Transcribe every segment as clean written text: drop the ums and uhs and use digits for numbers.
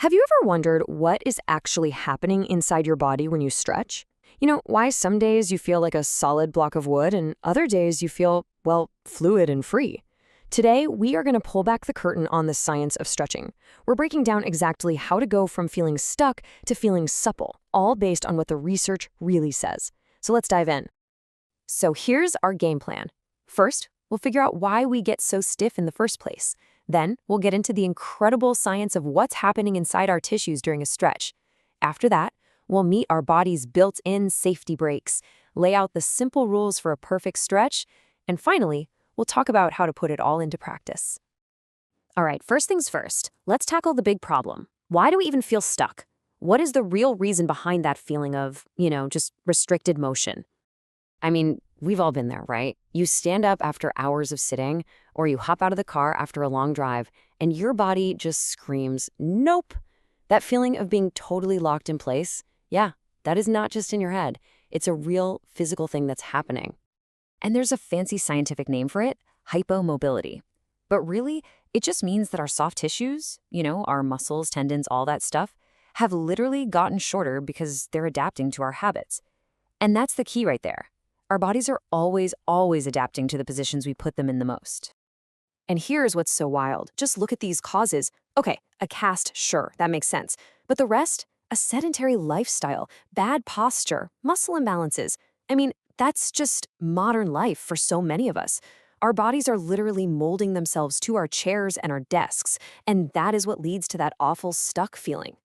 Have you ever wondered what is actually happening inside your body when you stretch? Why some days you feel like a solid block of wood and other days you feel, well, fluid and free? Today, we are going to pull back the curtain on the science of stretching. We're breaking down exactly how to go from feeling stuck to feeling supple, all based on what the research really says. So let's dive in. So here's our game plan. First, we'll figure out why we get so stiff in the first place. Then, we'll get into the incredible science of what's happening inside our tissues during a stretch. After that, we'll meet our body's built-in safety brakes, lay out the simple rules for a perfect stretch, and finally, we'll talk about how to put it all into practice. All right, first things first, let's tackle the big problem. Why do we even feel stuck? What is the real reason behind that feeling of, just restricted motion? I mean, we've all been there, right? You stand up after hours of sitting, or you hop out of the car after a long drive, and your body just screams, nope. That feeling of being totally locked in place, yeah, that is not just in your head. It's a real physical thing that's happening. And there's a fancy scientific name for it, hypomobility. But really, it just means that our soft tissues, our muscles, tendons, all that stuff, have literally gotten shorter because they're adapting to our habits. And that's the key right there. Our bodies are always adapting to the positions we put them in the most. And here's what's so wild. Just look at these causes. Okay, a cast, sure, that makes sense. But the rest? A sedentary lifestyle, bad posture, muscle imbalances. I mean, that's just modern life for so many of us. Our bodies are literally molding themselves to our chairs and our desks, and that is what leads to that awful stuck feeling.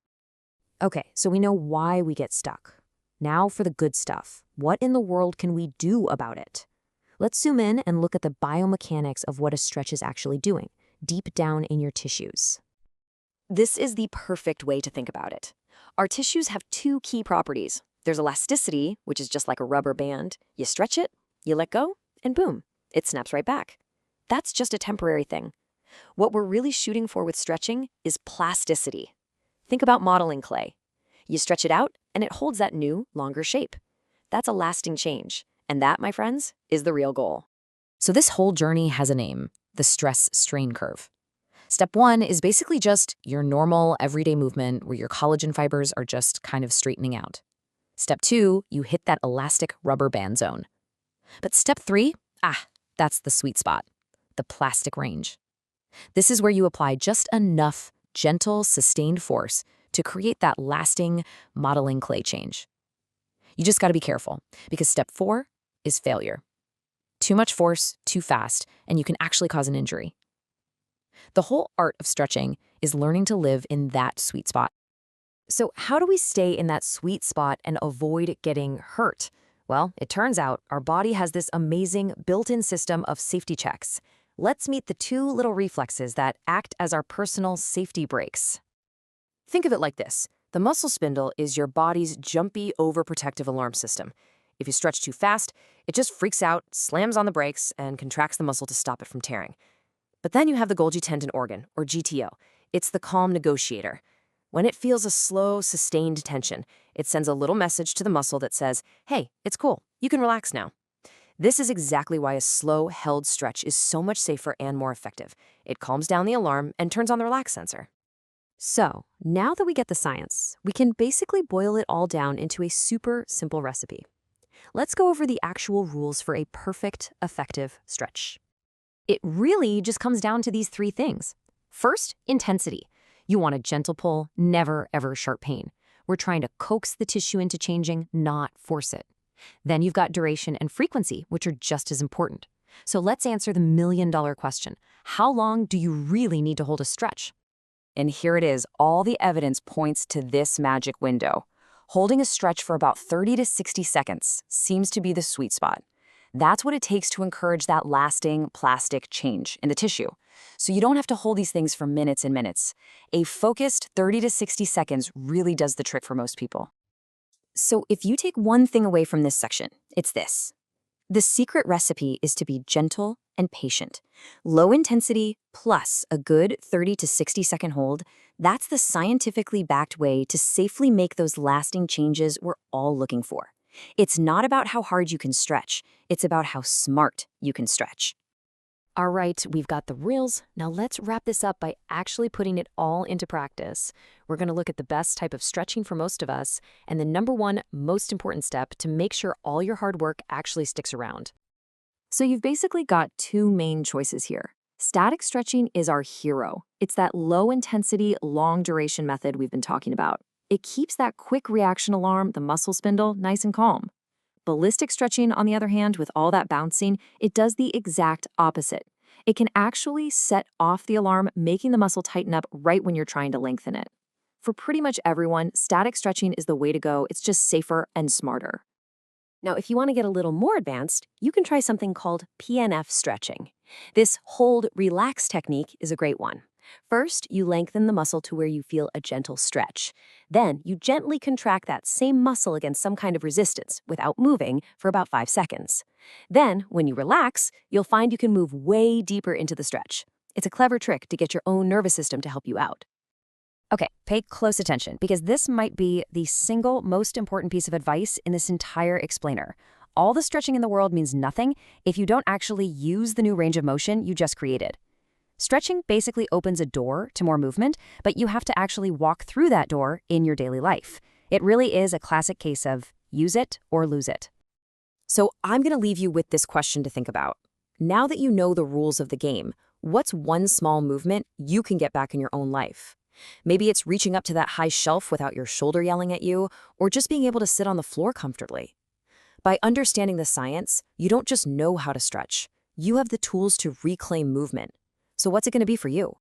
Okay, so we know why we get stuck. Now for the good stuff. What in the world can we do about it? Let's zoom in and look at the biomechanics of what a stretch is actually doing, deep down in your tissues. This is the perfect way to think about it. Our tissues have two key properties. There's elasticity, which is just like a rubber band. You stretch it, you let go, and boom, it snaps right back. That's just a temporary thing. What we're really shooting for with stretching is plasticity. Think about modeling clay. You stretch it out, and it holds that new, longer shape. That's a lasting change. And that, my friends, is the real goal. So this whole journey has a name, the stress-strain curve. Step 1 is basically just your normal, everyday movement where your collagen fibers are just kind of straightening out. Step 2, you hit that elastic rubber band zone. But step 3, that's the sweet spot, the plastic range. This is where you apply just enough gentle, sustained force to create that lasting modeling clay change. You just got to be careful, because step 4 is failure. Too much force, too fast, and you can actually cause an injury. The whole art of stretching is learning to live in that sweet spot. So how do we stay in that sweet spot and avoid getting hurt? Well, it turns out our body has this amazing built-in system of safety checks. Let's meet the two little reflexes that act as our personal safety brakes. Think of it like this. The muscle spindle is your body's jumpy, overprotective alarm system. If you stretch too fast, it just freaks out, slams on the brakes, and contracts the muscle to stop it from tearing. But then you have the Golgi tendon organ, or GTO. It's the calm negotiator. When it feels a slow, sustained tension, it sends a little message to the muscle that says, hey, it's cool, you can relax now. This is exactly why a slow, held stretch is so much safer and more effective. It calms down the alarm and turns on the relax sensor. So, now that we get the science, we can basically boil it all down into a super simple recipe. Let's go over the actual rules for a perfect, effective stretch. It really just comes down to these 3 things. First, intensity. You want a gentle pull, never ever sharp pain. We're trying to coax the tissue into changing, not force it. Then you've got duration and frequency, which are just as important. So let's answer the million-dollar question. How long do you really need to hold a stretch? And here it is, all the evidence points to this magic window. Holding a stretch for about 30 to 60 seconds seems to be the sweet spot. That's what it takes to encourage that lasting plastic change in the tissue. So you don't have to hold these things for minutes and minutes. A focused 30 to 60 seconds really does the trick for most people. So if you take one thing away from this section, it's this. The secret recipe is to be gentle and patient. Low intensity plus a good 30 to 60 second hold, that's the scientifically backed way to safely make those lasting changes we're all looking for. It's not about how hard you can stretch, it's about how smart you can stretch. All right, we've got the reels. Now let's wrap this up by actually putting it all into practice. We're going to look at the best type of stretching for most of us and the number one most important step to make sure all your hard work actually sticks around. So you've basically got two main choices here. Static stretching is our hero. It's that low-intensity, long-duration method we've been talking about. It keeps that quick reaction alarm, the muscle spindle, nice and calm. Ballistic stretching, on the other hand, with all that bouncing, it does the exact opposite. It can actually set off the alarm, making the muscle tighten up right when you're trying to lengthen it. For pretty much everyone, static stretching is the way to go. It's just safer and smarter. Now, if you want to get a little more advanced, you can try something called PNF stretching. This hold, relax technique is a great one. First, you lengthen the muscle to where you feel a gentle stretch. Then, you gently contract that same muscle against some kind of resistance without moving for about 5 seconds. Then, when you relax, you'll find you can move way deeper into the stretch. It's a clever trick to get your own nervous system to help you out. Okay, pay close attention because this might be the single most important piece of advice in this entire explainer. All the stretching in the world means nothing if you don't actually use the new range of motion you just created. Stretching basically opens a door to more movement, but you have to actually walk through that door in your daily life. It really is a classic case of use it or lose it. So I'm going to leave you with this question to think about. Now that you know the rules of the game, what's one small movement you can get back in your own life? Maybe it's reaching up to that high shelf without your shoulder yelling at you, or just being able to sit on the floor comfortably. By understanding the science, you don't just know how to stretch. You have the tools to reclaim movement. So what's it going to be for you?